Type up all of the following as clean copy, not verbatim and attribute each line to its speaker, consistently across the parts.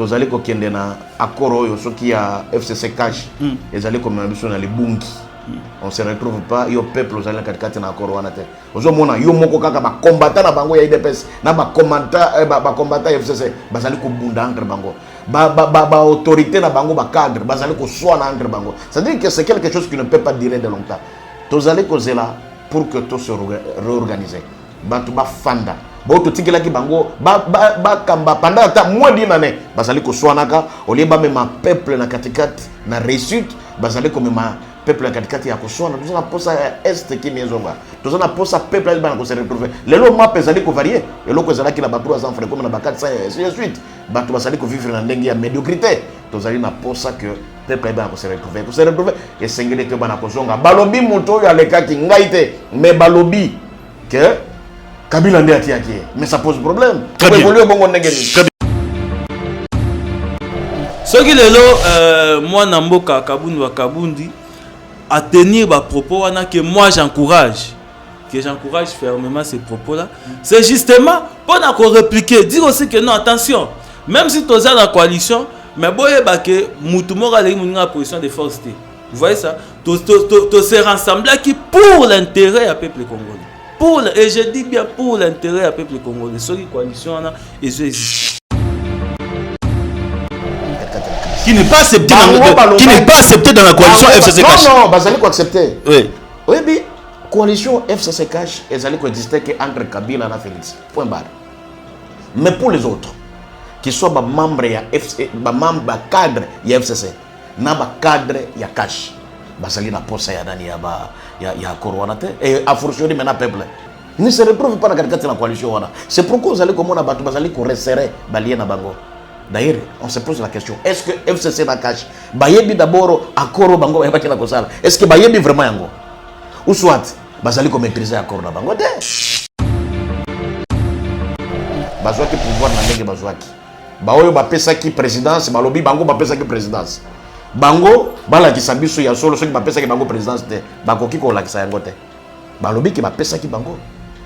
Speaker 1: tozali kokende na accord oyo soki ya FCC cash ezali comme biso na libungi on se retrouve pas yo peuple ozali na katikati na accord wana te ozomona yo moko kaka ba combattant na bango ya IDPS na ba combattant FCC bazali kobunda entre bango ba autorité na bango ba cadre bazali ko swana entre bango ça veut dire que c'est quelque chose qui ne peut pas durer de longtemps tozali kozela pour que tout se réorganiser bantu ba fanda boto tikelaki bango ba kamba pendant ta moins d'une année bazali ko swanaka au lieu ba même peuple na katikati na réussite bazali ko même peuple na katikati ya ko swana nous na posa est qui mezonga nous na posa peuple ba ko se retrouver lelo map ezali ko varier lelo ko ezali ki na ba 300 francs comme na ba 400 et de suite bantu bazali ko vivre na ndenge ya médiocrité tozali na posa que peuple ba ko se retrouver et sengele ke bana ko zonga balobi moto ya lekaki ngaite mais balobi que Kabila nde atiaki mais ça pose problème. Évoluer bongo ndengeni.
Speaker 2: Soki lelo moi na mboka Kabundi wa Kabundi à tenir ba propos wana que moi j'encourage fermement ces propos là, c'est justement pour na ko répliquer dire aussi que non attention, même si tu es dans la coalition mais boye ba que mutu moko ali munga position de force. Vous voyez ça? To se rassembler qui pour l'intérêt du peuple congolais. Et je dis bien pour l'intérêt du peuple congolais. Sur les coalitions, ils existent.
Speaker 3: Qui n'est pas accepté dans la coalition FCC Cash.
Speaker 1: Non, ils allaient accepter.
Speaker 3: Oui.
Speaker 1: Oui, mais coalition FCC Cash, ils allaient exister entre Kabila et Félix. Point barre. Mais pour les autres, qui soient membres de cadre de FCC, na ba cadre ya Cash. Basali na posa ya nani ya Korwanate et a fortiori maintenant peuple ne se retrouve pas dans la coalition wana. C'est pourquoi vous allez comme on a battu basali ko resserrer balier na bango. D'ailleurs, on se pose la question, est-ce que FCC na Cash bayebi d'abord accord bango ba na kosala? Est-ce que bayebi vraiment yango? Ou soit basali ko maîtriser accord na bango te? Bazwaki pouvoir na ndenge bazwaki. Baoyo ba pesa ki présidence, balobi bango ba pesa ki présidence. Bango bala ki sabiso ya solo soki ba pesa ki bango présidence te bakoki ko la ki sa yango te balobi ki ba pesa ki bango.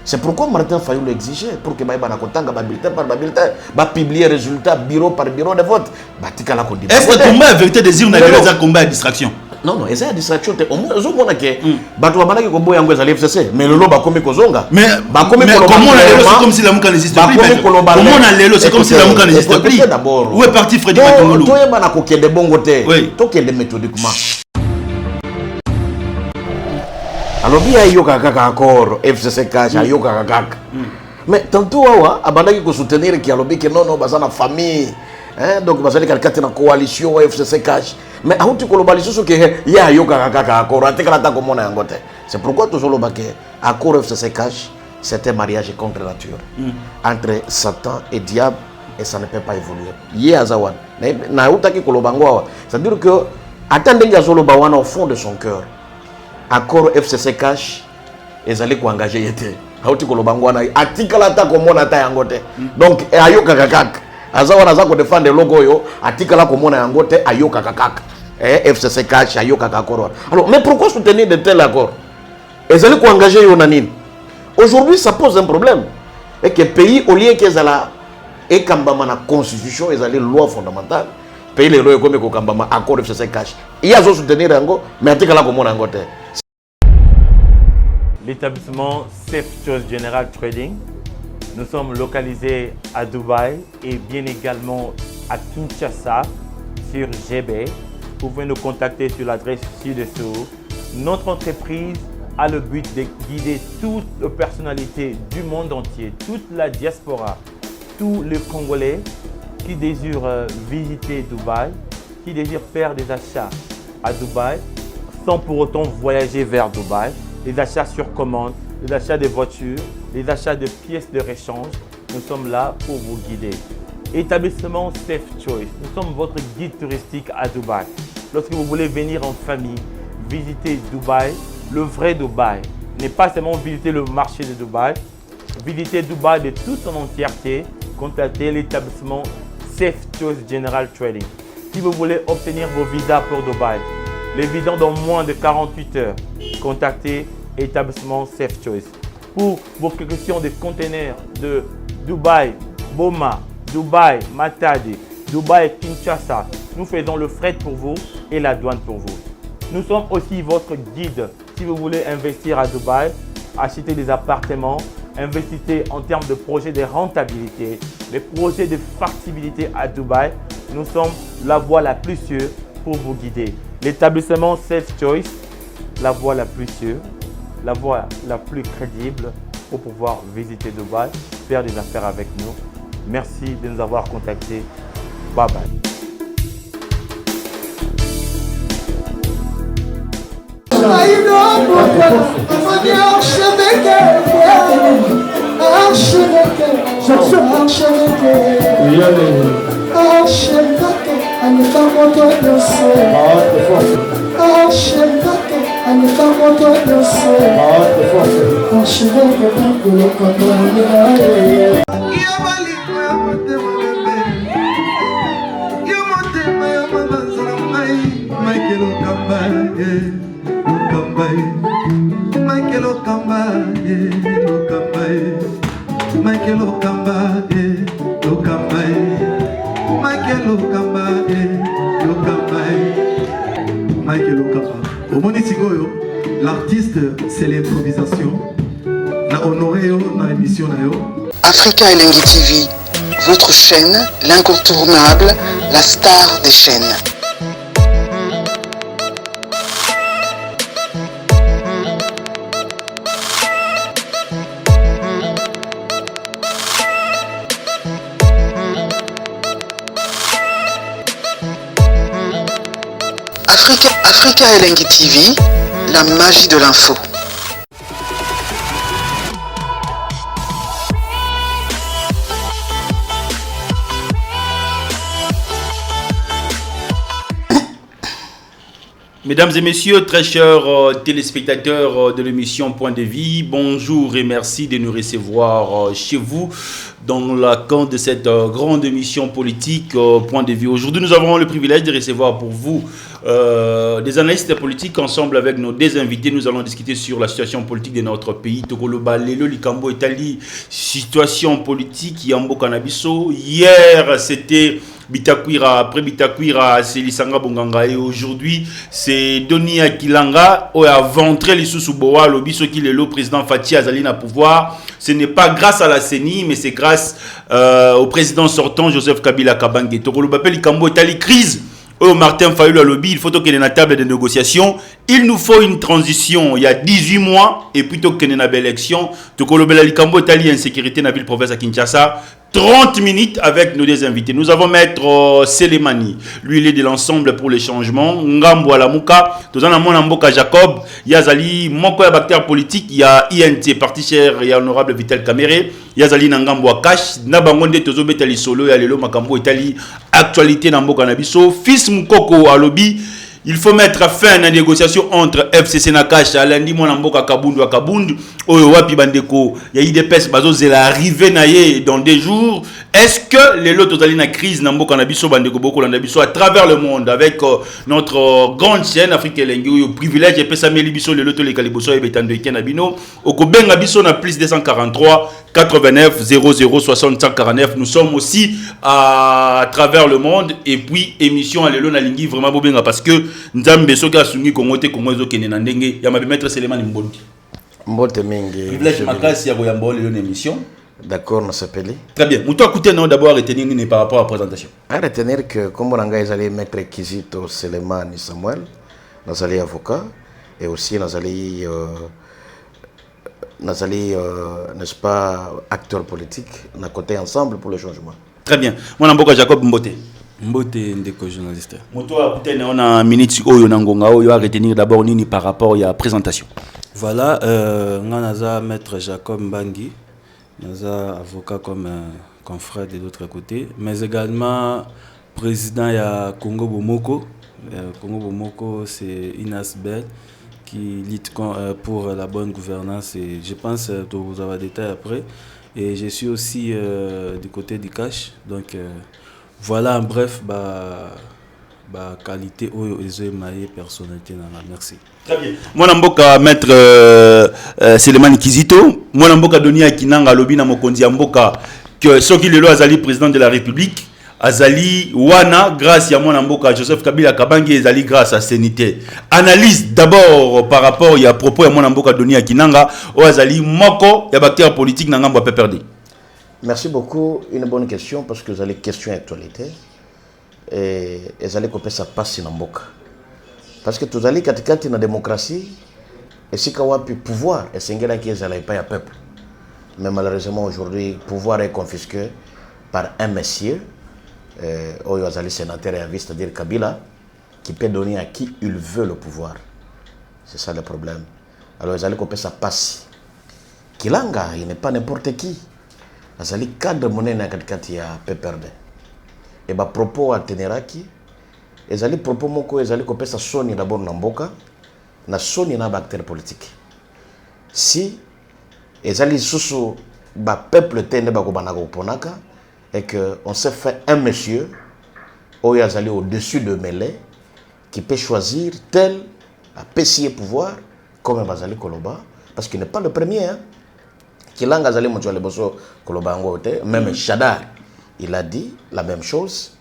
Speaker 1: C'est pourquoi Martin Fayulu exigeait pour que baïba na kotanga ba bulletin par ba bulletin ba publier résultat bureau par bureau de vote batika la ko di.
Speaker 3: Est-ce que combat la vérité désir na les combat à distraction?
Speaker 1: Non, eza distraction te ozo mona ke batu ba banaki ko boya ngo ezali FCC mais lelo ba komi kozonga
Speaker 3: mais comment c'est comme si la muka n'existe plus. Comment on a lelo c'est comme si la muka n'existe plus. Où est parti Freddy Matongolo?
Speaker 1: Toi yeba na ko kende bongo te to kende méthodiquement. Alors bien yoka kaka accord FCC Cash yoka kaka mais tantôt awa abandaki ko soutenir ki alobi que non bazana famille donc bazali katikati na coalition FCC Cash mais auti coalition so que ya yoka kaka accord atekala ta komona yango te. C'est pourquoi toujours le accord FCC Cash c'est un mariage contre nature entre Satan et diable et ça ne peut pas évoluer. Ye azawan na utaki kolobango awa ça veut dire que attendez ngazolo bawana au fond de son cœur accord FCC Cash ezali ko engager yete auti kolobango wana atikala ta komona ta yango te donc ayoka kaka azawana za ko défendre logo yo atikala komona yango te ayoka kaka FCC Cash ayoka accord. Alors mais pourquoi soutenir de tels accords? Ezali ko engager yo na nini? Aujourd'hui ça pose un problème et que pays au lieu que ezala et kambama na constitution ezali loi fondamentale pays les lois comme ko kambama accord FCC Cash il y a zo soutenir yango mais atikala komona yango te.
Speaker 4: L'établissement Safe Choice General Trading. Nous sommes localisés à Dubaï et bien également à Kinshasa sur GB. Vous pouvez nous contacter sur l'adresse ci-dessous. Notre entreprise a le but de guider toutes les personnalités du monde entier, toute la diaspora, tous les Congolais qui désirent visiter Dubaï, qui désirent faire des achats à Dubaï sans pour autant voyager vers Dubaï. Les achats sur commande, les achats de voitures, les achats de pièces de rechange, nous sommes là pour vous guider. Établissement Safe Choice, nous sommes votre guide touristique à Dubaï. Lorsque vous voulez venir en famille, visiter Dubaï, le vrai Dubaï, n'est pas seulement visiter le marché de Dubaï, visiter Dubaï de toute son entièreté, contactez l'établissement Safe Choice General Trading. Si vous voulez obtenir vos visas pour Dubaï, les visas dans moins de 48 heures, contactez établissement Safe Choice. Pour vos questions de conteneurs de Dubaï, Boma, Dubaï, Matadi, Dubaï et Kinshasa. Nous faisons le fret pour vous et la douane pour vous. Nous sommes aussi votre guide si vous voulez investir à Dubaï, acheter des appartements, investissez en termes de projets de rentabilité, les projets de factibilité à Dubaï. Nous sommes la voie la plus sûre pour vous guider. L'établissement Safe Choice, la voie la plus sûre, la voie la plus crédible pour pouvoir visiter Dubaï, faire des affaires avec nous. Merci de nous avoir contactés. Bye bye.
Speaker 5: L'artiste, c'est l'improvisation. Na honoré na émission na yo.
Speaker 6: Africa Elengi TV, votre chaîne, l'incontournable, la star des chaînes. Africa Elengi TV, la magie de l'info.
Speaker 3: Mesdames et messieurs, très chers téléspectateurs de l'émission Point de Vie, bonjour et merci de nous recevoir chez vous dans le cadre de cette grande émission politique Point de Vie. Aujourd'hui, nous avons le privilège de recevoir pour vous des analystes politiques. Ensemble avec nos deux invités, nous allons discuter sur la situation politique de notre pays. Tokoloba, Lelo, Likambo, Italie, situation politique, Yambo Kanabiso. Hier, c'était Bitakwira, après Bitakwira, c'est Lisanga Bonganga. Et aujourd'hui, c'est Donia Kilanga, où a ventré les sous-bois, le biso qui est le président Fatih Azali à pouvoir. Ce n'est pas grâce à la CENI, mais c'est grâce au président sortant, Joseph Kabila Kabange. Tokoloba, Likambo, Italie, crise. Martin Fayulu à lobby, il faut qu'il y ait une table de négociation. Il nous faut une transition il y a 18 mois et plutôt qu'il y ait une belle élection. Tokoloba, Likambo, Italie, insécurité dans la ville province à Kinshasa. 30 minutes avec nos deux invités. Nous avons Maître Selemani. Lui, il est de l'ensemble pour les changements. Ngambo Alamuka. Nous avons Mboka Jacob. Yazali, Moko Bactère politique. Il y a INT, parti cher et honorable Vital Kamere. Yazali Nangambo Akash. Nabangonde Tozo Betali Solo. Yalelo Makambo Italie. Actualité Namboka Nabiso. Fils Mukoko à lobby. Il faut mettre fin à la négociation entre FCC Nakash, lundi Mboka Kabundu à Kabundu, Oyowapi Bandeko, il y a eu des pestes, c'est l'arrivée dans des jours. Est-ce que les lots dans la crise Namboka Nabiso Bandeko Boko Landabiso à travers le monde avec notre grande chaîne Afrique Elengi, au privilège et Pesa Melibiso, les lots les Caliboso et Betando Kenabino, au Kobenga Biso na plus 243 89 00 60 149. Nous sommes aussi à travers le monde et puis émission à l'élo na lingi vraiment bobenga parce que Nzambe soka sungi kongote kongozo kenena ndenge ya mabe maître Selemani Mbondi.
Speaker 1: Mbote mingi.
Speaker 3: Privilège makasi ya koyamba l'élo na émission.
Speaker 1: D'accord, nous s'appelle.
Speaker 3: Très bien. Moutou écoutez non d'abord retenir ni par rapport à la présentation.
Speaker 1: À retenir que comme on a allé maître Kizito Selemani Samuel, nous allons avocat et aussi nous allons n'est-ce pas acteur politique, nous côté ensemble pour le changement.
Speaker 3: Très bien. Moi Mboka Jacob Mbote.
Speaker 2: Mbote ndeko journaliste.
Speaker 3: Moutou écoutez on a une minute oyo nangonga oyo à retenir d'abord nini par rapport à la présentation.
Speaker 2: Voilà, nganaza maître Jacob Mbangi, naza avocat comme confrère de l'autre côté, mais également président ya Congo Bomoko. Congo Bomoko c'est Inas Bell qui lutte pour la bonne gouvernance et je pense que vous avez des détails après. Et je suis aussi du côté du cash, donc voilà en bref qualité ou personnalité. Merci.
Speaker 3: Très bien. Moi Mboka maître Selemani Kizito, moi Mboka Donia Kinanga lobi na mokonzi Mboka que ceux qui le azali président de la République Azali wana grâce à mon amboka Joseph Kabila Kabange Azali grâce à Sénité. Analyse d'abord par rapport à propos à mon amboka Doni Akinanga ou Azali moko ya acteur politique na ngambo perdu.
Speaker 1: Merci beaucoup, une bonne question parce que vous avez question d'actualité et vous allez couper ça passe na mboka. Parce que tous allez katikati na démocratie et si kawapi pouvoir et singela qui est pas ya peuple. Mais malheureusement aujourd'hui le pouvoir est confisqué par un monsieur Oyazali sénateur et avis, c'est-à-dire Kabila, qui peut donner à qui il veut le pouvoir. C'est ça le problème. Alors, ils allaient couper sa passe. Kilanga, il n'est pas n'importe qui. Ils allaient cadre monnaie na katikati ya peperde. Et bah propos à Teneraki, ils allaient propos moko, ils allaient couper sa soni d'abord namboka, na soni na acteur politique. Si ils allaient sous ba peuple tene ba kobana ko ponaka. Et qu'on s'est fait un monsieur Oyazali au-dessus de mêlée qui peut choisir tel à pessier pouvoir comme Bazali Koloba parce qu'il n'est pas le premier hein. Qui l'a Azali Moutouale Bosso Koloba Ngote, même Chadar il a dit la même chose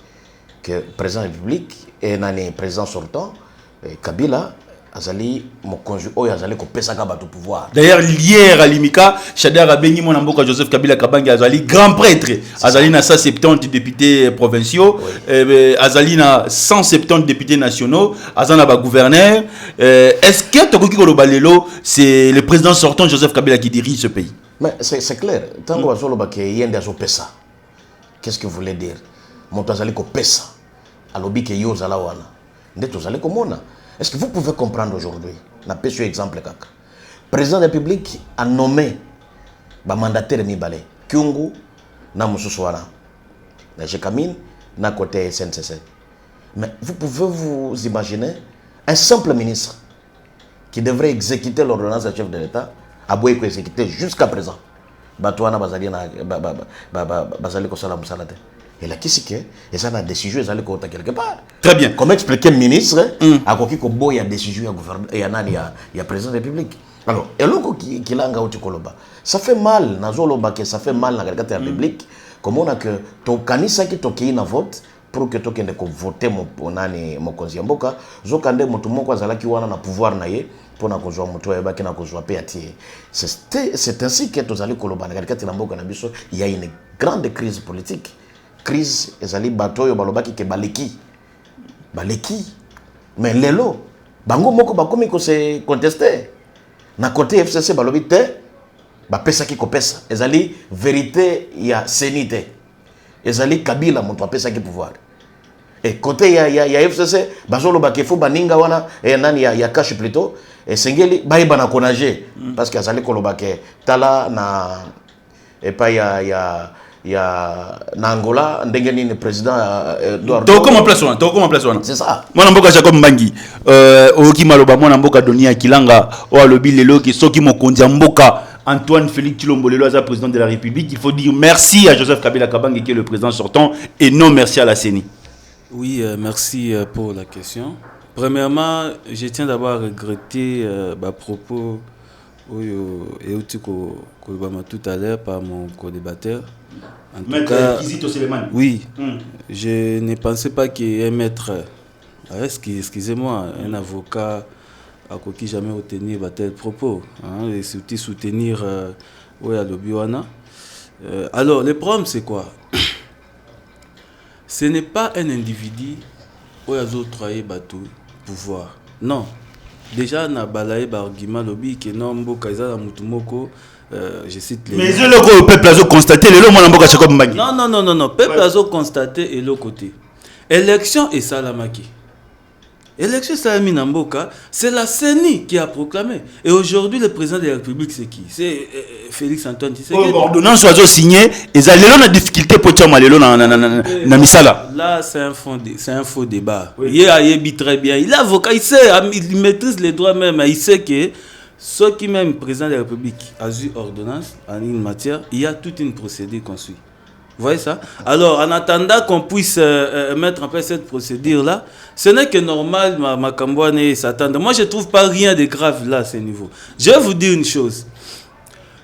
Speaker 1: que le président de la République et le président sortant Kabila Azali Mokonju Oyazali ko pesaka bato pouvoir.
Speaker 3: D'ailleurs hier à Limika, Chadar a béni mon amboka Joseph Kabila Kabange Azali grand prêtre. Azali na 170 députés provinciaux, oui. Azali na 170 députés nationaux, Azana ba gouverneur. Est-ce que Tokoki Kolobalelo c'est le président sortant Joseph Kabila qui dirige ce pays?
Speaker 1: Mais c'est clair, tant que Azolo ba ke yende azo pesa. Qu'est-ce que vous voulez dire? Mon Azali ko pesa. Alobi ke yo zala wana. Ndeto zali ko mona. Est-ce que vous pouvez comprendre aujourd'hui? Na pêche exemple kaka. Président de la République a nommé ba mandataire Mibale, Kyungu na Mususwana. Na Jekamine na côté SNCC. Mais vous pouvez vous imaginer un simple ministre qui devrait exécuter l'ordonnance du chef de l'État a beau exécuter jusqu'à présent. Batouana bazali na bazali ko sala musalate. Et là, qu'est-ce que et ça, la décision, ils allaient compter quelque part.
Speaker 3: Très bien.
Speaker 1: Comment expliquer le ministre à quoi il y a décision, il y a président de la République. Alors, et l'autre qui l'a engagé au Koloba, ça fait mal, ça fait mal dans la République. Comment on a que ton canisa qui toque une vote pour que tu aies voté mon konziamboka, zokande motumoko azala ki wana na pouvoir naie pour na kozwa moto eba ki na kozwa pe atie. C'est ainsi que tu allez Koloba na kati na mboka na biso, il y a une grande crise politique. Crise ezali batoyo balobaki ke baleki mais lelo bango moko bakomi ko se contester na côté FCC balobi te ba pesa ki ko pesa ezali vérité ya sénité ezali Kabila moto apesa ki pouvoir et côté ya FCC bazolo ba ke fo baninga wana nani ya cash plutôt et sengeli bayiba na konager parce que ezali koloba ke tala na et pas ya Nangola ndengeni ni président
Speaker 3: Eduardo comment place on
Speaker 1: c'est ça
Speaker 3: moi namboka Jacob Mbangi oki maloba moi namboka Donia Kilanga o alobi lelo ki soki mokonzi mboka Antoine Félix Tshilombo lelo as président de la République il faut dire merci à Joseph Kabila Kabange qui est le président sortant et non merci à la CENI.
Speaker 2: Oui, merci pour la question. Premièrement, je tiens d'abord à regretter ma propos tout à l'heure par mon co-débatteur. En tout cas, oui, je ne pensais pas qu'il y ait un maître, excusez-moi, un avocat à qui jamais retenir tel propos, hein, et surtout soutenir Obiwana. Alors, le problème c'est quoi? Ce n'est pas un individu qui a travaillé bateau pouvoir. Non. Déjà, na balaye argument lobby que non mboka ezala mutumoko je cite les.
Speaker 3: Mais le peuple a constaté le mwana mboka Jacob Mbangi.
Speaker 2: Non, peuple a constaté et le côté. Élection et salamaki. Élection salami namboka, c'est la CENI qui a proclamé. Et aujourd'hui le président de la République c'est qui? C'est Félix Antoine Tshisekedi.
Speaker 3: L'ordonnance soit signée et ça lelo na difficulté pour tchama lelo na misala.
Speaker 2: Là c'est un faux débat. Oui. Il a très bien. Il est avocat, il sait, il maîtrise les droits même, il sait que ce qui même président de la République a eu ordonnance en une matière, il y a toute une procédure qu'on suit. Vous voyez ça? Alors, en attendant qu'on puisse mettre en place cette procédure-là, ce n'est que normal, ma Cambouane s'attendre. Moi, je ne trouve pas rien de grave là, à ce niveau. Je vais vous dire une chose.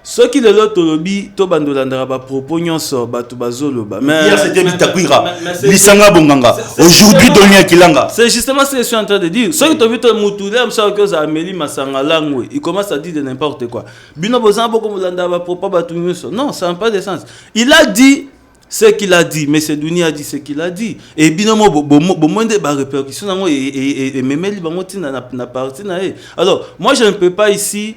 Speaker 2: Ce qui est là, tolobi, to bandolandara ba propos nyonso batu bazoloba. Mais
Speaker 3: hier c'était Bitakwira, Lisanga Bonganga. Aujourd'hui Donia Kilanga.
Speaker 2: C'est justement ce que je suis en train de dire. Ce que tu as vu, Moutoulé, que Amélie Masanga Langwe, il commence à dire de n'importe quoi. Bino Bozan beaucoup ba propos batu nyonso. Non, ça n'a pas de sens. Il a dit ce qu'il a dit, mais Sedouni a dit ce qu'il a dit. Et binomo moins de répercussions et memeli bangoti na partie na. Alors, moi je ne peux pas ici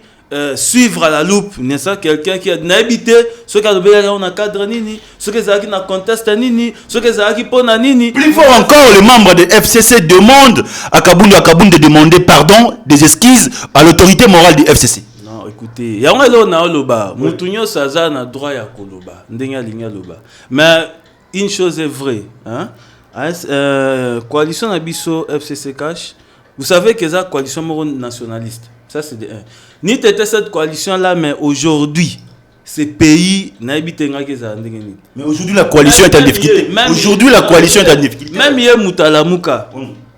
Speaker 2: suivre à la loupe, n'est-ce pas, quelqu'un qui a habité, ce qui a on a cadre nini, ce qui a qui na conteste nini, ce qui a qui pona nini.
Speaker 3: Plus fort encore, les membres de FCC demandent à Kabound de demander pardon, des excuses à l'autorité morale du FCC.
Speaker 2: Non, écoutez, il y a un loba, Moutounyo Saza na droit ya koloba, ndenga linga loba. Mais une chose est vraie, hein? Coalition Abisso FCC Cash, vous savez que c'est la coalition nationaliste. Ça, c'est de 1. Ni t'étais cette coalition-là, mais aujourd'hui, ces pays n'habitent pas que ça.
Speaker 3: Mais aujourd'hui, la coalition est en difficulté. Aujourd'hui, la coalition est en difficulté.
Speaker 2: Même hier, Moutalamuka,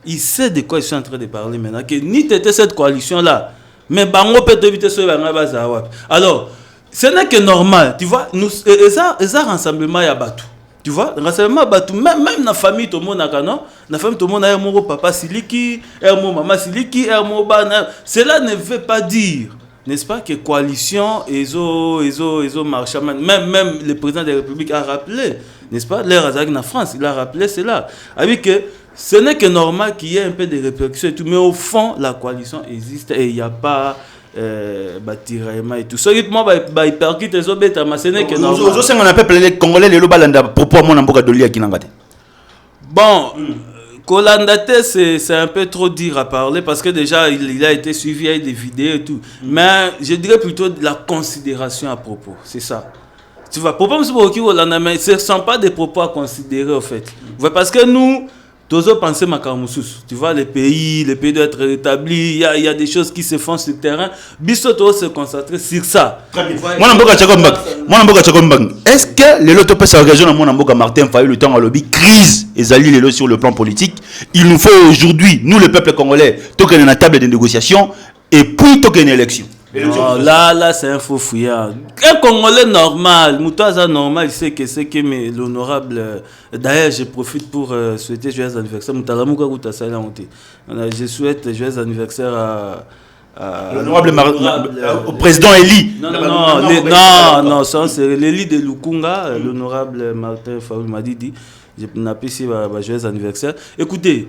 Speaker 2: il sait de quoi ils sont en train de parler maintenant. Que ni t'étais cette coalition-là, mais bango peut éviter ce que alors, ce n'est que normal, tu vois. Nous, et ça rassemblement y a battu. Tu vois, rassemblement battu, même la famille tout le monde a non, la famille tout le monde a mon papa Siliki, mon maman Siliki, mon bana. Cela ne veut pas dire, n'est-ce pas, que coalition ezo marche. Même le président de la République a rappelé, n'est-ce pas, l'ère en France, il a rappelé cela. Avec que ce n'est que normal qu'il y ait un peu de répercussions et tout, mais au fond la coalition existe et il n'y a pas tiraillement et tout. Ce qui moi il percute les autres bêtes mais ce n'est que normal.
Speaker 3: Aujourd'hui on appelle les Congolais les lobalanda propos à mon amboka dolia kinangate.
Speaker 2: Bon, Kolandate c'est un peu trop dire à parler parce que déjà il a été suivi avec des vidéos et tout. Mais je dirais plutôt de la considération à propos, c'est ça. Tu vois, propos mais ce ne sont pas des propos à considérer en fait. Parce que nous toujours penser Makamoussous. Tu vois, les pays doivent être rétablis. Il y a des choses qui se font sur le terrain. Bisso doit se concentrer sur ça.
Speaker 3: Est-ce que les lots peut s'engager dans mon amboka Martin Fayou le temps à lobby crise et zali les lots sur le plan politique? Il nous faut aujourd'hui, nous le peuple congolais, toquer une table de négociation et puis toquer une élection.
Speaker 2: Non, là c'est un faux fouillard. Un Congolais normal, Moutaza normal, il sait que c'est que l'honorable. D'ailleurs, je profite pour souhaiter joyeux anniversaire. Je souhaite joyeux anniversaire à
Speaker 3: l'honorable au président Eli.
Speaker 2: Non, c'est l'Eli de Lukunga, l'honorable Martin Faoul Madidi. Je n'ai pas ici joyeux anniversaire. Écoutez,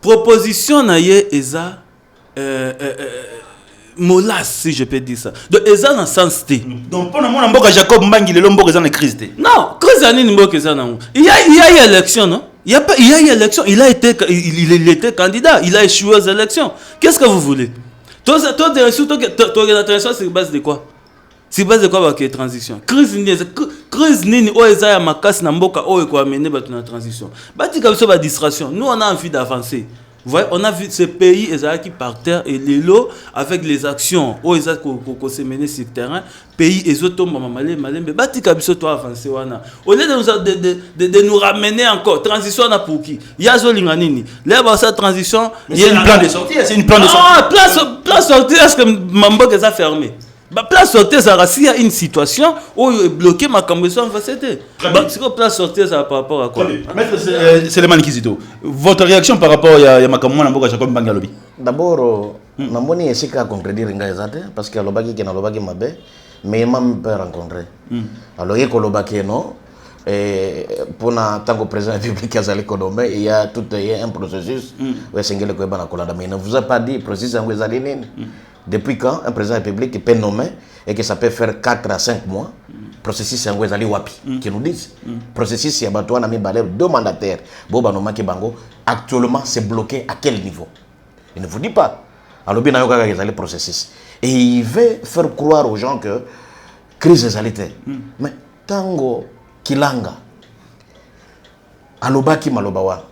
Speaker 2: proposition naïe eza. Molasse, si je peux dire ça. Donc, ils ont un sens.
Speaker 3: Donc, pour mon amboka Jacob Mbangi, les lombos ont une crise.
Speaker 2: Non, crise à il y a eu élection, non? Il y a eu élection. Il était candidat. Il a échoué aux élections. Qu'est-ce que vous voulez? Toi, c'est sur base de quoi? C'est base de quoi la transition? Crise nini o eza ya makasi na mboka o eko amener batu na transition. Bati comme ça ba distraction. Nous on a envie d'avancer. Vous voyez, on a vu ces pays qui par terre et les lots avec les actions où ils ont se mené sur le terrain, pays ils ont tombé mais bati kabiso to avancer wana. Au lieu de nous ramener encore transition na pour qui? Il y a zolinga nini. Là ba sa transition, il y a un plan de sortie, c'est une plan de sortie. Ah, plan sortie est-ce que Mamboka est fermé? Bah place sortie ça s'il y a une situation où il est bloqué ma conversation va céder. Bah c'est quoi place sortie ça par rapport à quoi?
Speaker 3: Maître c'est le Manikizito. Votre réaction par rapport à Makamou na Mboka Jacob Bangalobi?
Speaker 1: D'abord namoni esika contredire ngai zate parce que alobaki ke na lobaki mabe mais même pas rencontrer. Alors il kolobaki non pour na tango président public azali konomé il y a tout un processus où sengele ko bana kolanda mais ne vous a pas dit processus en ezali nini? Depuis quand un président de la République peut nommer et que ça peut faire 4 à 5 mois, processus c'est un wapi qui nous disent. Processus c'est un ami balé 2 mandataires. Boba no maki bango actuellement c'est bloqué à quel niveau? Il ne vous dit pas. Alors bien nayoka le processus et il veut faire croire aux gens que crise est alité. Mais tango kilanga alobaki malobawa.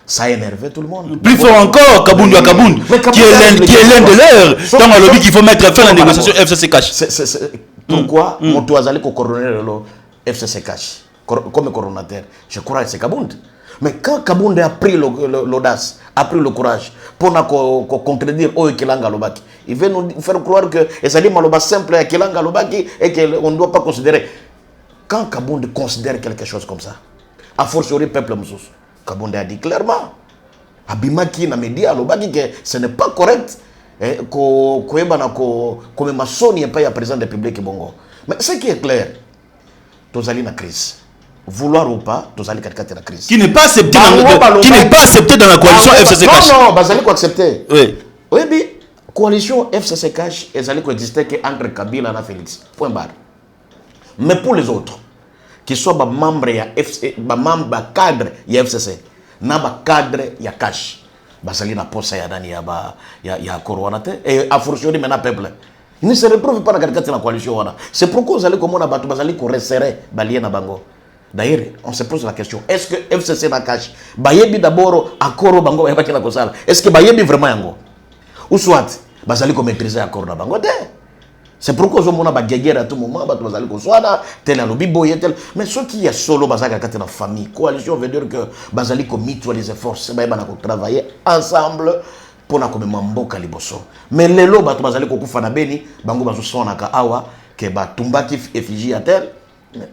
Speaker 1: Ça a énervé tout le monde.
Speaker 3: Plus fort encore, Kabound, qui est l'un de leurs. Dans le lobby qu'il faut mettre fin à la négociation FCC Cash.
Speaker 1: Pourquoi mon toit allait coordonner le FCC Cash comme coordonnateur? Je crois que c'est Kabound. Mais quand Kabound a pris l'audace, a pris le courage pour contredire Kilanga Lobaki. Il veut nous faire croire que Ezali Maloba simple à Kilanga Lobaki et qu'on ne doit pas considérer. Quand Kabonde considère quelque chose comme ça, a fortiori peuple Moussous, Kabonde a dit clairement, Abimaki na média Lobaki que ce n'est pas correct comme ma sonne n'est pas le président de la République Bongo. Mais ce qui est clair, tous allons dans la crise. Vouloir ou pas, tous allons dans la crise.
Speaker 3: Qui n'est pas accepté dans la coalition FCC Cash.
Speaker 1: Non, vous allez accepter.
Speaker 3: Oui.
Speaker 1: Oui, mais coalition FCC Cash, elle allait exister entre Kabila et Félix. Point barre. Mais pour les autres, qui soient membres de cadre de FCC, na cadre de Cash, basali na posa ya nani ya Korwanate et a fortiori maintenant peuple. Ils ne se retrouvent pas dans la coalition. C'est pourquoi vous allez comme on a battu, vous allez resserrer Balien na Bango. D'ailleurs, on se pose la question, est-ce que FCC na Cash, Bayebi d'abord accord Bango et Bakina Kosala, est-ce que Bayebi vraiment Yango? Ou soit, vous allez maîtriser accord na Bango? C'est pourquoi vous avez guerre à tout moment, vous allez Kosala, tel un lobby boy, tel. Mais ce qui est solo, vous allez dans la famille, coalition veut dire que vous allez mutualiser les forces, vous allez travailler ensemble. Pour na comme mamboka liboso mais lelo bato bazali kokufa na beni bango bazo sona ka awa ke batumbaki effigie à tel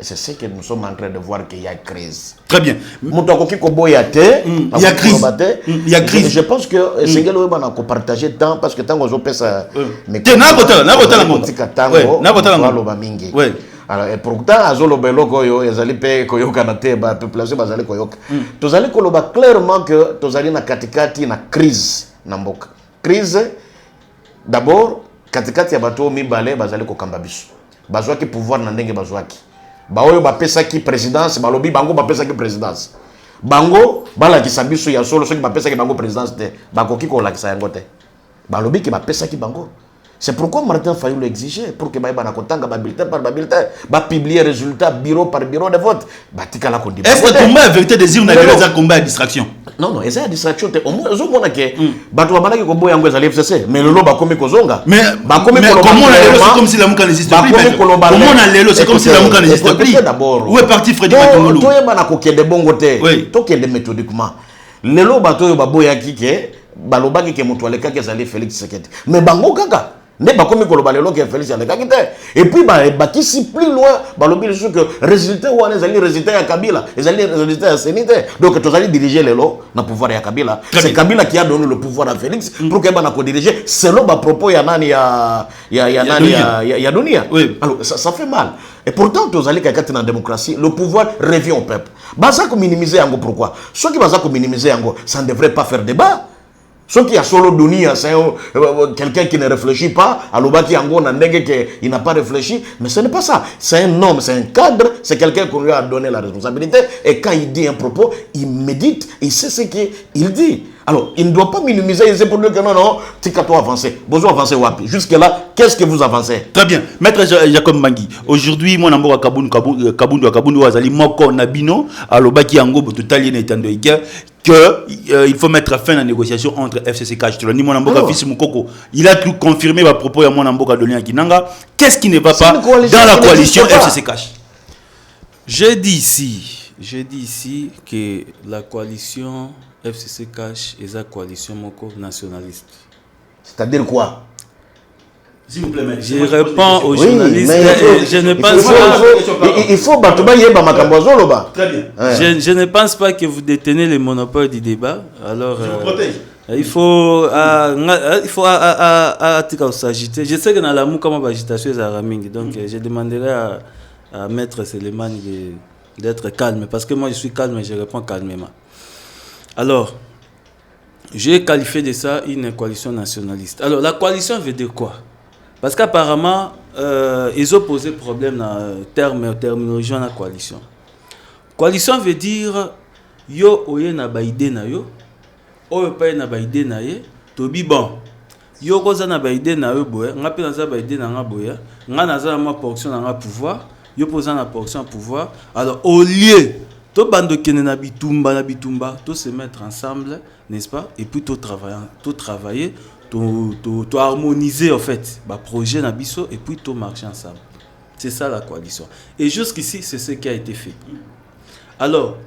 Speaker 1: c'est ce que nous sommes en train de voir qu'il y a crise.
Speaker 3: Très bien.
Speaker 1: Mutoko ki ko boya te
Speaker 3: il y a crise.
Speaker 1: Il y a crise. Je pense que sengelo bana ko partager temps parce que tango zo pesa
Speaker 3: mais na kotala
Speaker 1: lo ba mingi. Oui. Alors et pourtant azolo beloko yo ezali pe koyoka na te ba population bazali koyoka. Tozali koloba clairement que tozali na katikati na crise. Namboka. Crise, d'abord, katikati ya bato mibale bazali ko kamba biso. Bazwaki pouvoir na ndenge bazwaki. Baoyo bapesa ki présidence, balobi bango bapesa ki présidence. Bango bala ki sabiso ya solo soki bapesa ki bango présidence te. Bakoki ko la ki sa yango te. Balobi ki bapesa ki bango. C'est pourquoi Martin Fayou l'exigeait pour que Baïba Nakotanga, bulletin par bulletin, publier résultats bureau par bureau de vote. Est-ce
Speaker 3: que le combat à vérité désir n'a pas un combat à distraction?
Speaker 1: Non, non, c'est à distraction. Au moins, on a que Batouabana qui combat en Guadeloupe FCC, mais le lot va comme Kozonga.
Speaker 3: Mais comment on a l'élo, c'est comme si la mouka n'existe plus. Comment on a l'élo, c'est comme si la mouka n'existe plus. Où est parti Freddy Matongolou?
Speaker 1: Toi, il y a des bons côtés. Toi, il y a des méthodiquement. L'élo, Batou, Baboya qui est, Baloba qui est Moutoualeka qui est allé Félix Sekete. Mais Bango Kaka. Ne pas comme Kolobalelo qui est Félix Sekete. Et puis, ici plus loin, Balobi, je suis que résultat ou les résultats à Kabila, les résultats à Sénité. Donc, tu allais diriger les lots dans le pouvoir à Kabila. C'est Kabila qui a donné le pouvoir à Félix pour qu'il ait dirigé. C'est là, propos, il y a Donia. Oui. Alors, ça fait mal. Et pourtant, tu allais dans la démocratie, le pouvoir revient au peuple. Bazako minimiser Ango, pourquoi? Ceux qui Bazako minimiser Ango, ça ne devrait pas faire débat. Ceux qui a solo Dunia, c'est quelqu'un qui ne réfléchit pas, à l'obaki Ango, il n'a pas réfléchi, mais ce n'est pas ça. C'est un homme, c'est un cadre, c'est quelqu'un qu'on lui a donné la responsabilité, et quand il dit un propos, il médite, il sait ce qu'il dit. Alors, il ne doit pas minimiser, il sait pour dire que non, non, tu as avancé. Besoin avancer Wapi. Jusque-là, qu'est-ce que vous avancez?
Speaker 3: Très bien. Maître Jacob Mangui, aujourd'hui, moi, je Kabundu, Azali, Moko, Nabino, à l'obaki Ango, Totali, Netando, qu'il faut mettre fin à la négociation entre FCC Cash. Il a tout confirmé à propos de mon Mboka de Kinanga. Qu'est-ce qui ne va pas dans la coalition FCC Cash?
Speaker 2: J'ai dit ici que la coalition FCC Cash est la coalition Moko nationaliste.
Speaker 1: C'est-à-dire quoi?
Speaker 2: S'il vous plaît, je réponds aux journalistes. Je ne pense pas.
Speaker 1: Il faut
Speaker 2: je ne pense pas que vous détenez le monopole du débat. Alors,
Speaker 3: je vous protège.
Speaker 2: Il faut s'agiter. Je sais que dans la mou comme agitation est donc je demanderai à Maître Selemani d'être calme parce que moi je suis calme et je réponds calmement. Alors, j'ai qualifié de ça une coalition nationaliste. Alors, la coalition veut dire quoi? Parce qu'apparemment, ils ont posé problème dans le terminologie de la coalition. Coalition veut dire yo oye na baide na yo, oye pa na baide na ye, tobi bon. Yo koza na baide na yo boya, nga pe na za baide na nga boya, nga na za ma portion na nga pouvoir, yo posa na portion pouvoir. Alors au lieu to bando kene na bitumba, to se mettre ensemble, n'est-ce pas? Et puis to travailler, to harmoniser en fait, bah projet na biso et puis to marcher ensemble. C'est ça la coalition. Et jusqu'ici, c'est ce qui a été fait. Alors,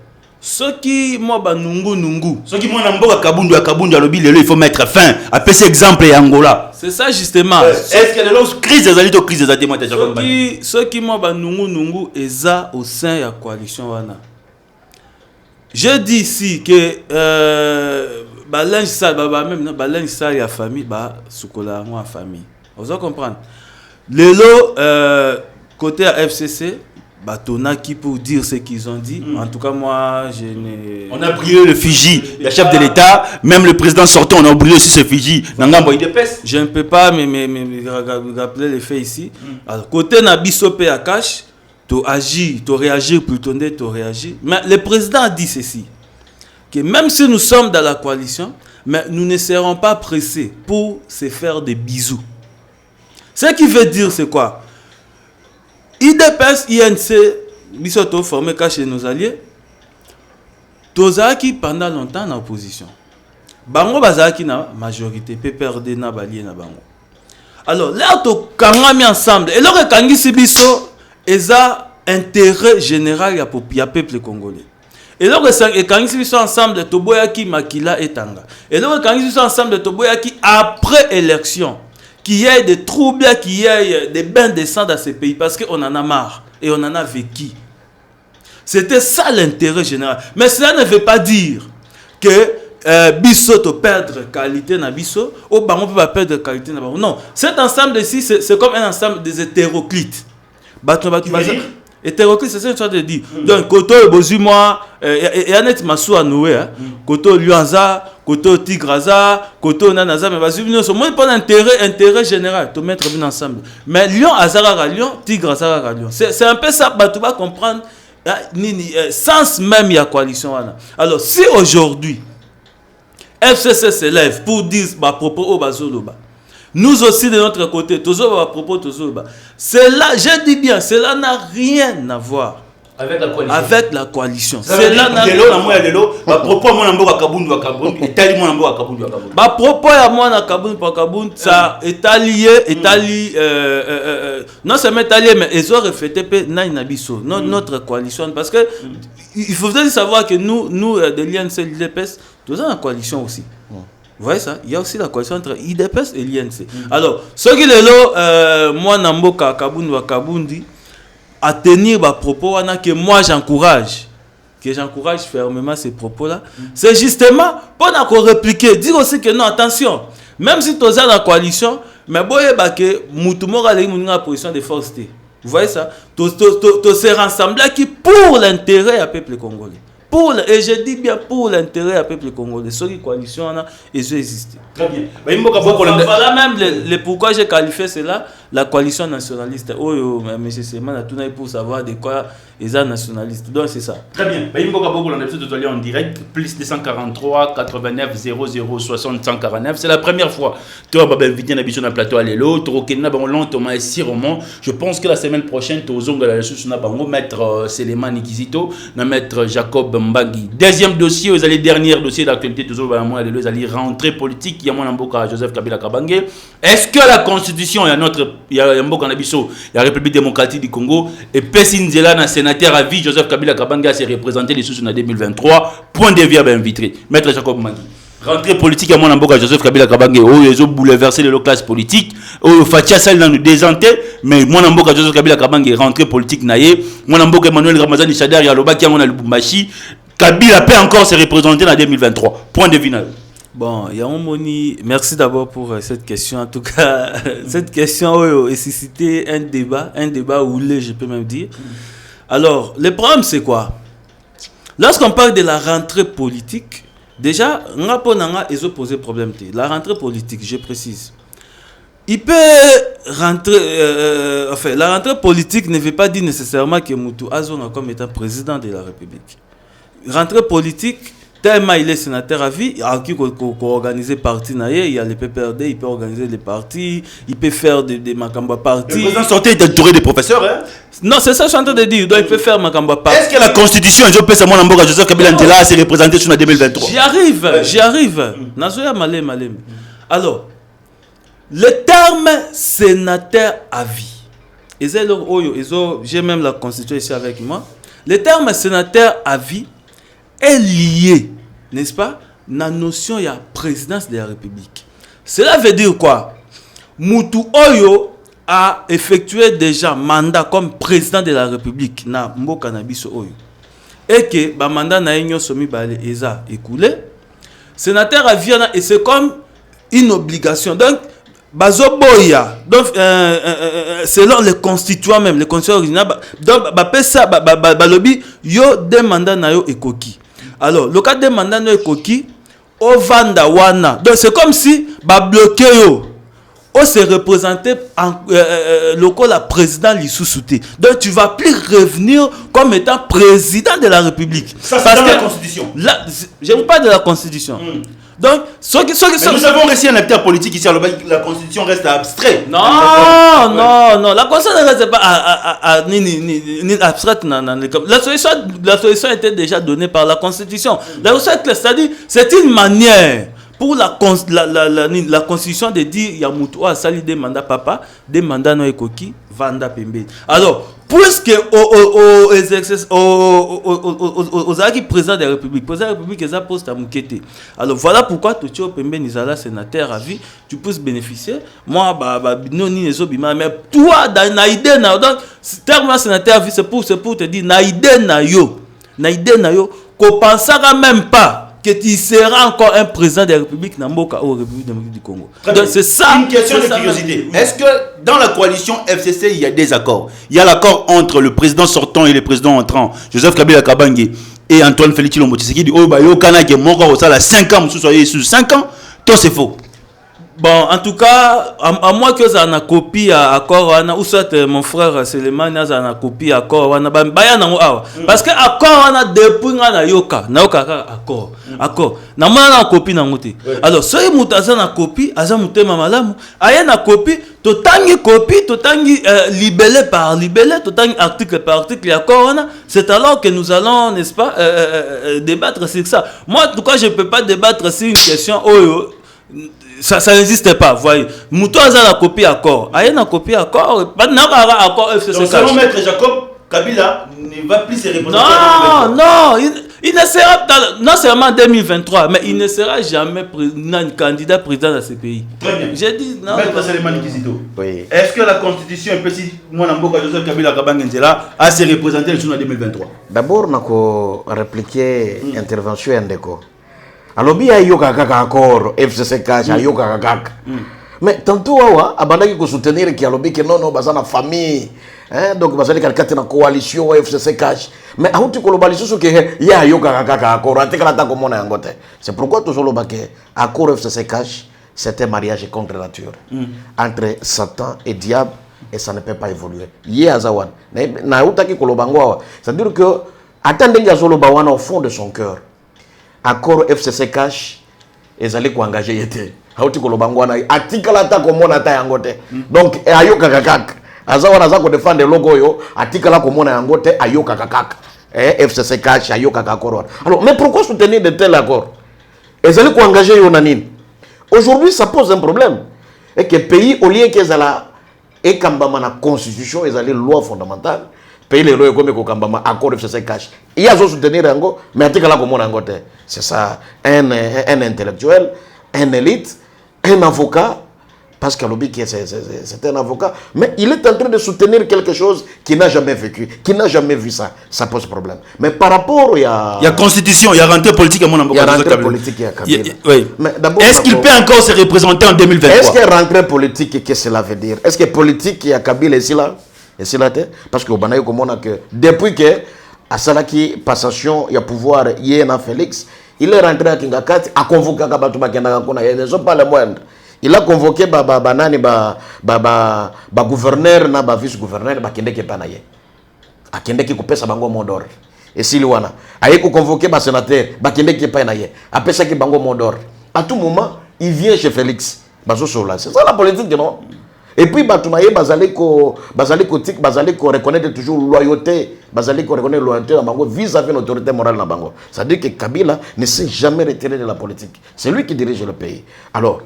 Speaker 2: Ce qui moi ba nungu.
Speaker 3: Ce qui moi namboka kabundu alobi lelo il faut mettre fin. Après cet exemple et Angola.
Speaker 2: C'est ça justement.
Speaker 3: Est-ce que les crises des alliés crises des atémoins
Speaker 2: ce qui moi ba nungu eza au sein de la coalition wana. Je dis ici que balinge ça même balinge ça ya famille ba sukola en famille. Vous allez comprendre. Lelo côté à FCC Batonaki pour dire ce qu'ils ont dit. En tout cas, moi, je n'ai...
Speaker 3: On a brûlé le Fiji, le chef de l'État, même le président sortant, on a brûlé aussi ce Fiji.
Speaker 2: Je ne peux pas me rappeler les faits ici. Alors, côté Nabiso Péakash, tu agis, tu réagis plutôt, tu réagis. Mais le président a dit ceci, que même si nous sommes dans la coalition, mais nous ne serons pas pressés pour se faire des bisous. Ce qui veut dire, c'est quoi? IDPS, INC, Bissoto formé chez nos alliés, Tozaki pendant longtemps en opposition. Bango Bazaki na majorité, PPRD na Balié na Bango. Alors là, to kangami ensemble. Et là, Kangi Sibiso, eza intérêt général ya peuple congolais. Et là, Kangi Sibiso ensemble, Toboyaki Makila et Tanga. Et là, Kangi Sibiso ensemble, Toboyaki après élection. Qu'il y ait des troubles, qu'il y ait des bains de sang dans ces pays, parce qu'on en a marre et on en a vécu. C'était ça l'intérêt général. Mais cela ne veut pas dire que Bisso te perdre qualité na Bisso, ou on peut pas perdre qualité na Bango. Non, cet ensemble ici, c'est comme un ensemble des hétéroclites. Hétéroclite, c'est ça que je de dire. Donc, Koto et Bozuma, et Annette Massou à Noué, Koto Luanza, Koto Tigraza, Koto Nanaza, mais vas-y, nous sommes pas d'intérêt général, tout mettre bien ensemble. Mais Lyon, Azara Lyon, Tigraza Lyon. C'est un peu ça, tu vas comprendre, sens même il y a coalition. Alors, si aujourd'hui, FCC s'élève pour dire, propos au Bazoloba, nous aussi de notre côté, toujours à propos, cela, je dis bien, cela n'a rien à voir avec la coalition. Cela n'a rien à voir.
Speaker 3: Propos à
Speaker 2: moi, ça est allié, non seulement allié, mais ils ont reflété notre coalition. Parce que il faut savoir que nous de l'INC et l'IDPS, nous avons une coalition aussi. Vous voyez ça? Il y a aussi la coalition entre IDPS et l'INC. Alors, ce qui est là, moi, Namboka Kabundi, à tenir ma propos, que moi j'encourage fermement ces propos-là, c'est justement pour nous répliquer, dire aussi que non, attention, même si tu es dans la coalition, mais bon, que Moutoumora a une position de force. Vous voyez ça? Tu se rassembles qui pour l'intérêt du peuple congolais. Et je dis bien pour l'intérêt du peuple congolais. Ceux qui coalition, ils ont existé.
Speaker 3: Très bien.
Speaker 2: Voilà même pourquoi j'ai qualifié cela, la coalition nationaliste. Oh, mais c'est seulement pour savoir de quoi ils sont nationalistes. Donc c'est ça.
Speaker 3: Très bien. On est en direct, plus 243 89 00 60 149. C'est la première fois. Tu vas inviter un plateau à l'élo. Je pense que la semaine prochaine, tu vas mettre Séléman Nikizito, mettre Jacob Mbagi. Deuxième dossier, vous allez dernier dossier d'actualité, toujours vous allez rentrée politique. Il y a mon amboka Joseph Kabila Kabange. Est-ce que la constitution, il y a Mboka Nabiso, la République démocratique du Congo, et Pessinzela, na sénateur à vie, Joseph Kabila Kabange s'est représenté les sous en 2023. Point de vue à invité. Maître Jacob Mbagi. Rentrée politique à mon amboka Joseph Kabila Kabange, ils ont bouleversé les classes politiques. Fatia Sal dans nous désenté, mais mon amboka Joseph Kabila Kabange, rentrée politique naïe. Mon amboka Emmanuel Ramazani Chadar, Yaloba qui a mon Lubumbashi. Kabila peut encore se représenter en 2023. Point de vue.
Speaker 2: Bon, Yamoni, merci d'abord pour cette question. En tout cas, cette question a suscité un débat houlé, je peux même dire. Alors, le problème, c'est quoi? Lorsqu'on parle de la rentrée politique, déjà, ils ont posé problème. La rentrée politique, je précise. Il peut rentrer, la rentrée politique ne veut pas dire nécessairement que Moutou Azonga comme étant président de la République. Rentrée politique, tellement il est sénateur à vie, il peut organiser parti, il y a le PPRD, il peut organiser les partis, il peut faire des Makamba partis.
Speaker 3: Le président sorti est entouré des professeurs, hein?
Speaker 2: Non, c'est ça que je suis en train de dire, donc il peut faire Makamba parti.
Speaker 3: Est-ce que la constitution, je peux savoir mon Joseph Kabila Ndela s'est représenté sur la 2023?
Speaker 2: J'y arrive. Nazoya Malem. Alors, le terme sénateur à vie, j'ai même la constitution ici avec moi, le terme sénateur à vie est lié, n'est-ce pas, la notion de la présidence de la République. Cela veut dire quoi? Moutou Oyo a effectué déjà mandat comme président de la République na mboka na biso Oyo. Et que ba mandat na enyo somi balé eza écoulé. Sénateur a viana et c'est comme une obligation. Donc bazoboya. Donc selon les constituants même, les constituants originaux, donc ba pesa ba lobby yo des mandats na yo ekoki. Alors le cas des mandats na ekoki au vanda wana. Donc c'est comme si ba bloqué yo. On se représenté en local la président Lissou-Souté. Donc tu vas plus revenir comme étant président de la République.
Speaker 3: Ça c'est dans la Constitution.
Speaker 2: Là, je ne parle pas de la Constitution. Donc,
Speaker 3: nous avons réussi un acteur politique ici, la Constitution reste abstraite.
Speaker 2: Non, la Constitution ne reste pas ni abstraite. La solution était déjà donnée par la Constitution. La solution, c'est-à-dire, c'est une manière pour la Constitution de dire Yamoutou a sali des mandats papa, des mandats no ekoki, vanda pembe. Alors, puisque aux acquis président de la République, président de la République est un poste à Moukete. Alors voilà pourquoi tu es pembe nizala sénateur à vie, tu peux bénéficier. Moi, non ni les autres, mais toi, dans naïde na donc terme sénateur à vie, c'est pour te dire naïde na yo, qu'on pensera même pas que tu seras encore un président de la République Namboka ou République démocratique du Congo. Donc c'est ça.
Speaker 3: Une question de curiosité. Est-ce que dans la coalition FCC, il y a des accords? Il y a l'accord entre le président sortant et le président entrant, Joseph Kabila Kabange et Antoine Félix Tshilombo Tshisekedi. Oh, bah, yo kana ke moko au sala 5 ans, monsieur soyez sur 5 ans. Tout c'est faux.
Speaker 2: Bon, en tout cas, à moins que ça n'a copie à accord, ou soit mon frère Selemani a une copie à accord, parce que accord on a depuis na yoka accord, na mona na copie na ngote. Alors, soy mutaza na copie, aza mutema malamu, aya na copie, totangi libellé par libellé, totangi article par article accord, c'est alors que nous allons, n'est-ce pas, débattre sur ça. Moi, en tout cas, je peux pas débattre sur une question ça n'existe pas, voyez. Moutou a la copie accord. Aïe na copie accord. Pas accord FCC.
Speaker 3: Donc selon Maître Jacob, Kabila ne va plus se représenter.
Speaker 2: Non, il ne sera non seulement en 2023, mais il ne sera jamais candidat président de ce pays.
Speaker 3: Très bien.
Speaker 2: J'ai dit non.
Speaker 3: Maître Selemani Kizito.
Speaker 1: Oui.
Speaker 3: Est-ce que la Constitution est précise moi Namboka Joseph Kabila Kabangenzela a se représenter le jour en 2023?
Speaker 1: D'abord, nako répliquer intervention Ndeko. Alobi ayoka kaka accord FCC cash ayoka kaka. Mais tantôt awa abandaki ko soutenir ki alobi que non bazana famille donc bazali kalkati na coalition FCC cash. Mais ahuti ko lobali susu ke ya ayoka kaka accord atekala ta ko mona yangote. C'est pourquoi toujours lobake accord FCC cash c'était mariage contre nature entre Satan et diable et ça ne peut pas évoluer. Yé azawan na hutaki ko lobango awa. C'est-à-dire que attendez yazolo bawana au fond de son cœur. Accord FCC cash ezali ko engager yete hauti ko lobangwana atikala ta ko mona ta yangote donc ayoka kakak azawana za ko défendre logo yo atikala ko mona yangote ayoka kakak FCC cash ayoka kakoro. Alors mais pourquoi soutenir de tels accords? Ezali ko engager yo nanine. Aujourd'hui ça pose un problème et que pays au lieu qu'ezala et kambama na constitution ezali loi fondamentale pays les lois comme kokambama accord FCC cash il y a soutenir yango mais atikala ko mona yangote. C'est ça, un intellectuel, un élite, un avocat, parce que Lobi c'est un avocat, mais il est en train de soutenir quelque chose qu'il n'a jamais vécu, qu'il n'a jamais vu ça. Ça pose problème. Mais par rapport, il y a
Speaker 3: constitution, il y a rentrée politique à mon avocat.
Speaker 1: Il y a rentrée politique à Kabila.
Speaker 3: Oui. Est-ce qu'il peut encore se représenter en 2023?
Speaker 1: Est-ce que rentrée politique, qu'est-ce que cela veut dire? Est-ce que politique, il y a Kabila ici là? Parce que au que depuis que à Salaki, passation, il y a pouvoir, Yéna Félix, il est rentré à Kingakati, a convoqué Kabatouba Kenakona, ils ne sont pas les moindres. Il a convoqué gouverneur, na vice-gouverneur, Kendeke Panaye. A Kendeke Coupé Sabango Mondor. Et Siliwana. A Eko convoqué sénateur, Kendeke Panaye. A Pesaki Bango Mondor. À tout moment, il vient chez Félix. C'est ça la politique, non? Et puis Batoumaye Bazaliko reconnaître toujours loyauté, Bazaliko reconnaître loyauté vis-à-vis de l'autorité morale na bango. C'est-à-dire que Kabila ne s'est jamais retiré de la politique. C'est lui qui dirige le pays. Alors,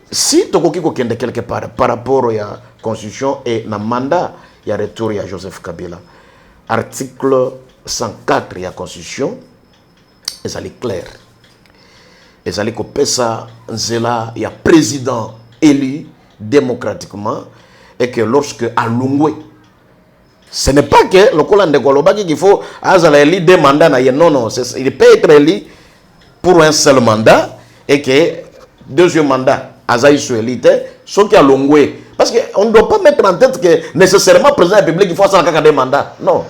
Speaker 1: si Tokoki Kokende quelque part par rapport à la constitution et le mandat, il y a retour à Joseph Kabila. Article 104 de la constitution, ezali clair. Ezali ko pesa nzela ya président élu démocratiquement et que lorsque alungwe, ce n'est pas que le Colande Kolobaki qu'il faut élu deux mandats. Non, il peut être élu pour un seul mandat et que deuxième mandat, Azaï soit élu, sauf qu'il y a l'ongoué. Parce qu'on ne doit pas mettre en tête que nécessairement le président de la République il faut ça des mandats. Non.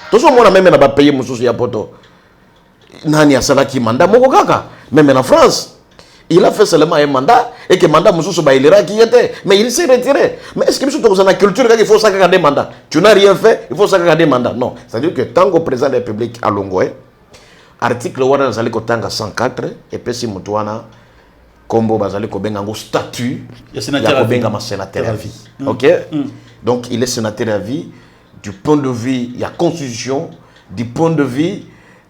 Speaker 1: Tout ce monde a même pas payé mon souci à poto. Nani a ça qui mandat mon kaka. Même en France, il a fait seulement un mandat et que le mandat Moussou il ira qui était. Mais il s'est retiré. Mais est-ce que dans la culture il faut ça des mandats? Tu n'as rien fait, il faut ça des mandats. Non. C'est-à-dire que tant que le président de la République a l'ongoué, article 104 et puis si Moutouana Kombo Bazali Kobenga statut ya sénateur à vie. OK? Donc il est sénateur à vie du point de vue il y a constitution, du point de vue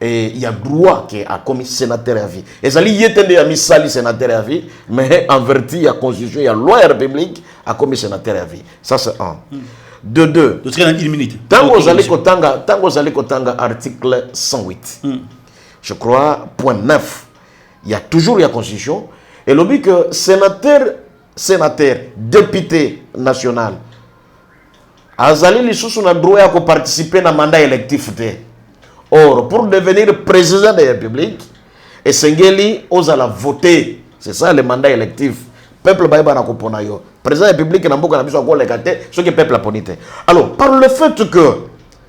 Speaker 1: et il y a droit qui a commis sénateur à vie. Et ça y est a mis sali sénateur à vie, mais en vertu il y a constitution, il y a loi république a commis sénateur à vie. Ça c'est un. De deux.
Speaker 3: Donc c'est une minute.
Speaker 1: Tango Zali Kotanga article 108. Je crois point 9. Il y a toujours la constitution et le but que sénateur, député national Azali li sous na droit à participer à mandat électif. Or, pour devenir président de la République, et Sengeli osala voter. C'est ça le mandat électif. Peuple baïba na kopona yo. Président de la République na mboka na biso ko lekate, ce que peuple a ponité. Alors, par le fait que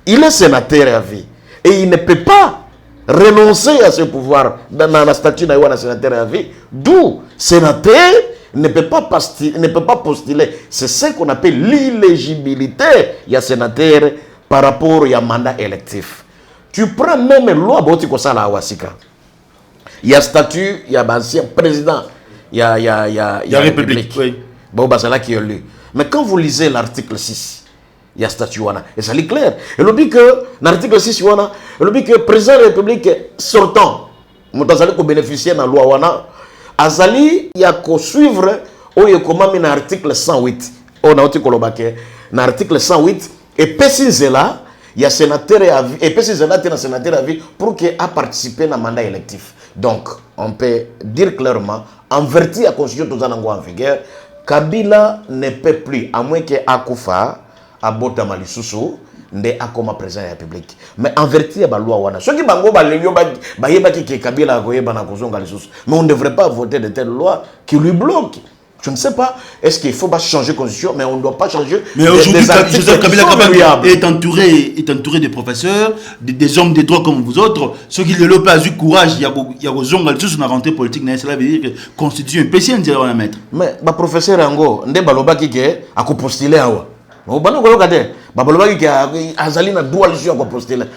Speaker 1: il est sénateur à vie et il ne peut pas renoncer à ce pouvoir dans la statut de sénateur à vie, d'où sénateur ne peut pas postuler. C'est ce qu'on appelle l'illégibilité. Il y a sénateur par rapport au mandat électif. Tu prends même loi boti ko sala wasika. Il y a statut, il y a ancien président, il y a république. Oui. Bon basala qui est élu. Mais quand vous lisez l'article 6, il y a statut wana et ça est clair. Et le but que l'article 6 wana, le but que président de la République sortant, mutazali ko bénéficier na loi wana, azali ya ko suivre oyo komami na article 108. On a oti kolobake na article 108 et pesinzela il y a sénateur à vie et pesinzela tena sénateur à vie pour que a participer na mandat électif. Donc on peut dire clairement en vertu à constitution tozanango en vigueur, Kabila ne peut plus à moins que akufa abota malisusu nde akoma président de la République. Mais en vertu ya ba loi wana. Ceux qui bango ba lenyo ba yeba ki Kabila akoyeba na kozonga lisusu. Mais on ne devrait pas voter de telles lois qui lui bloquent. Je ne sais pas, est-ce qu'il faut pas changer la constitution, mais on ne doit pas changer.
Speaker 3: Mais aujourd'hui, Joseph Kabila est entouré de professeurs, des hommes de droit comme vous autres. Ceux qui ne l'ont pas eu courage, il y a des gens qui sont rentrés politique, cela veut dire que la constitution est pécienne, on va mettre. Mais
Speaker 1: le professeur Ango, il a postulé à quoi?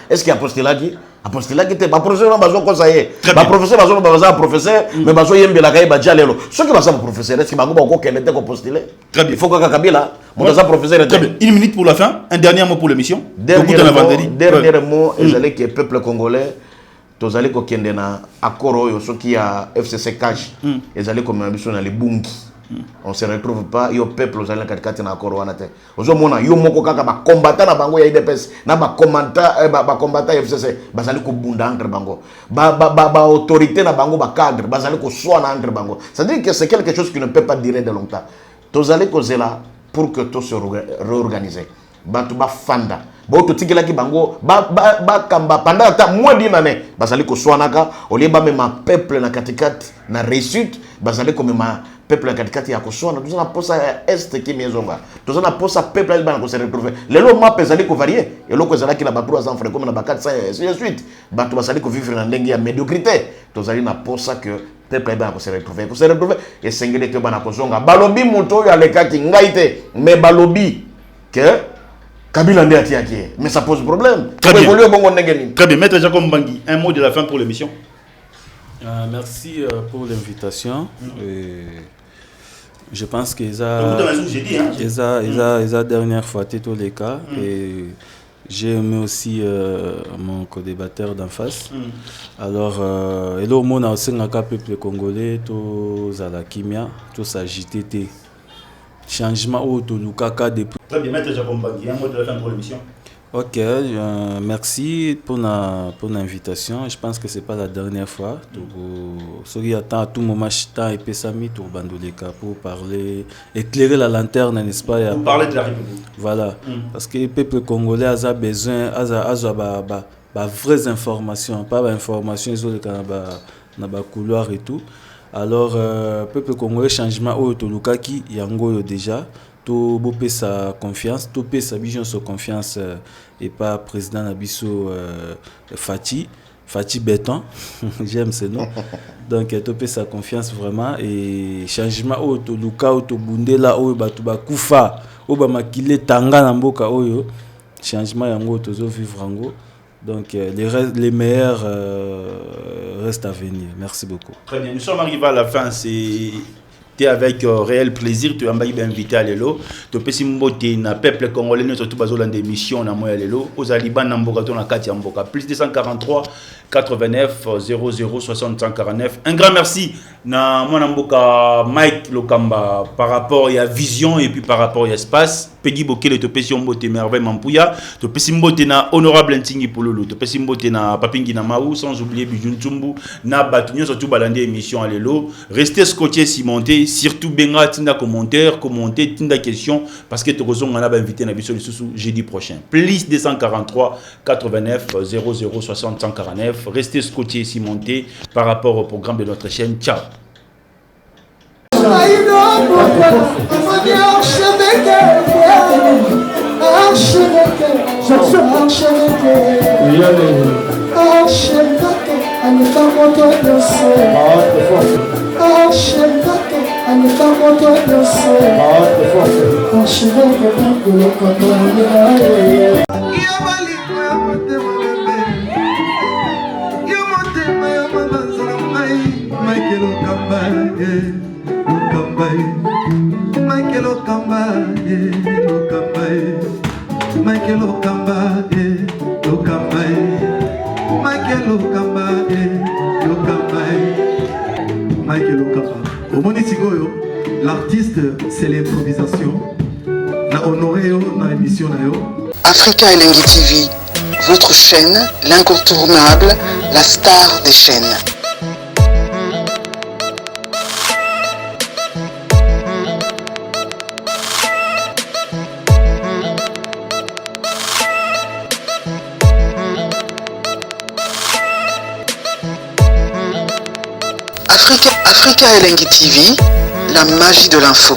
Speaker 1: Est-ce qu'il y a postulé qui? A postulé qui était professeur bazo ko ça y est. Professeur bazo baza professeur mais bazo yembela kay ba jalelo. Ce qui va ça professeur est-ce qu'il bango ko kenete ko postulé? Il faut que Kabila mon professeur était.
Speaker 3: Une minute pour la fin, un dernier mot pour l'émission.
Speaker 1: Dernier mot, ezali que peuple congolais tozali ko kende na accord oyo soki ya FCC cash ezali ko mabison na libungi. On se retrouve pas yo peuple aux alliés katikati na akoro wana te ozomona yo moko kaka ba combattant na bango ya IDPS na ba combattant FCC bazali ko bunda entre bango ba autorité na bango ba cadre bazali ko soana entre bango, ça veut dire que c'est quelque chose qui ne peut pas durer de longtemps. Tozali ko zela pour que tout se réorganiser batu ba fanda ba to tigela ki bango ba kamba pendant ta moins d'une année bazali ko soanaka olie ba même peuple na katikati na réussite bazali ko même peuple katikati ya kosona tuzana posa est qui mezonga tuzana posa peuple ba ko se retrouver lelo map ezali ko varier et loko ezala ki na ba 300 francs comme na ba 400 et ainsi de suite ba to basali ko vivre na ndenge ya médiocrité tozali na posa que peuple ba ko se retrouver et sengele ke bana kozonga balobi moto ya lekaki ngaite mais balobi que Kabila ndé atiaki mais ça pose problème.
Speaker 3: Très bien, maître Jacob Mbangi, un mot de la fin pour l'émission.
Speaker 2: Merci pour l'invitation. Je pense que ça dernière fois tous les cas et j'ai aimé aussi mon co-débatteur d'en face. Alors et là au monde aussi le peuple congolais tous à la kimia tous agité changement au Tolukaka depuis.
Speaker 3: Très bien, maître Jacob Mbangi, un mot de la fin pour l'émission.
Speaker 2: Ok, merci pour l'invitation. Je pense que c'est pas la dernière fois. Donc, celui attend à tout moment, Chita et Pessami, pour Bandoleka, pour parler, éclairer la lanterne, n'est-ce pas?
Speaker 3: Pour parler de la République.
Speaker 2: Voilà. Parce que le peuple congolais a besoin, a vraies informations, pas d'informations, ils ont des couloirs et tout. Alors, peuple congolais, changement au Tolukaki, Yango déjà. Tout bopé sa confiance, tout peut sa vision sur confiance et pas président Nabiso Fati Béton, j'aime ce nom. Donc tout peut sa confiance vraiment et changement au to luka au to bundela au batuba kufa au ba makile tanga na mboka oyo changement yango tozo vivre ango. Donc les meilleurs restent à venir. Merci beaucoup.
Speaker 3: Très bien, nous sommes arrivés à la fin. C'était avec réel plaisir. Tu as invité à Lelo. Tu peux simboter na peuple congolais, surtout bazola d'émission na moya Lelo. Aux Aliban Namboka, ton Akati Amboka. Plus 243 89 00 60 149. Un grand merci na mon Amboka Mike Lokamba par rapport à vision et puis par rapport à espace. Peggy Bokele te pesi mbote merveille Mampuya. Tu peux simboter na honorable Ntingi Pololo. Tu peux simboter na Papingi na Maou sans oublier Bijuntumbu na Batunyo surtout balande émission à Lelo. Restez scotché cimenté. Surtout benga tinda commentaire, commenter tinda question parce que tu on a invité na biso jeudi prochain. Plus 243 89 00 60 149. Restez scotché cimenté par rapport au programme de notre chaîne. Ciao.
Speaker 5: L'artiste, c'est l'improvisation. Na honoré dans l'émission.
Speaker 6: Africa Elengi TV, votre chaîne, l'incontournable, la star des chaînes. Africa Elengi TV, la magie de l'info.